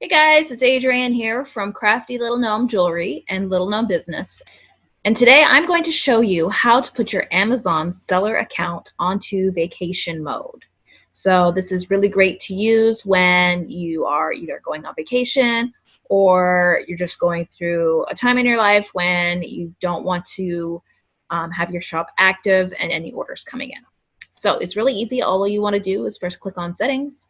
Hey guys, it's Adrienne here from Crafty Little Gnome Jewelry and Little Gnome Business. And today I'm going to show you how to put your Amazon seller account onto vacation mode. So this is really great to use when you are either going on vacation or you're just going through a time in your life when you don't want to have your shop active and any orders coming in. So it's really easy. All you want to do is first click on settings.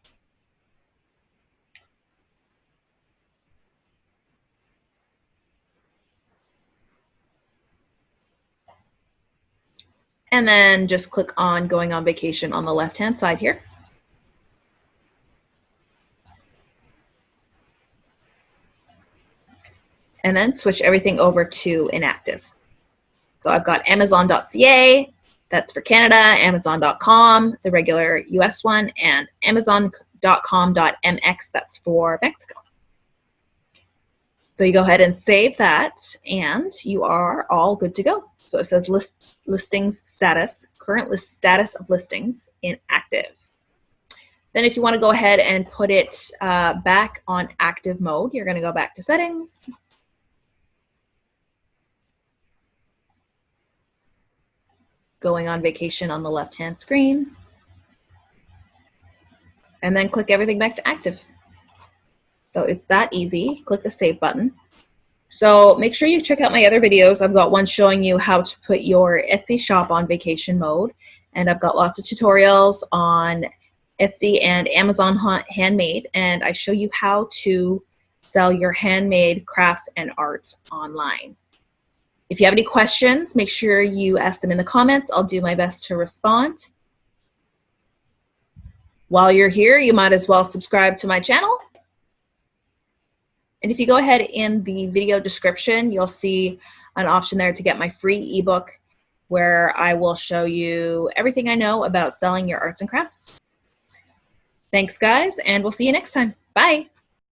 And then just click on going on vacation on the left-hand side here. And then switch everything over to inactive. So I've got Amazon.ca, that's for Canada, Amazon.com, the regular US one, and Amazon.com.mx, that's for Mexico. So you go ahead and save that, and you are all good to go. So it says listings status, current list status of listings inactive. Then if you want to go ahead and put it back on active mode, you're going to go back to settings. Going on vacation on the left-hand screen. And then click everything back to active. So it's that easy. Click the save button. So make sure you check out my other videos. I've got one showing you how to put your Etsy shop on vacation mode. And I've got lots of tutorials on Etsy and Amazon Handmade. And I show you how to sell your handmade crafts and arts online. If you have any questions, make sure you ask them in the comments. I'll do my best to respond. While you're here, you might as well subscribe to my channel. And if you go ahead in the video description, you'll see an option there to get my free ebook where I will show you everything I know about selling your arts and crafts. Thanks, guys, and we'll see you next time. Bye.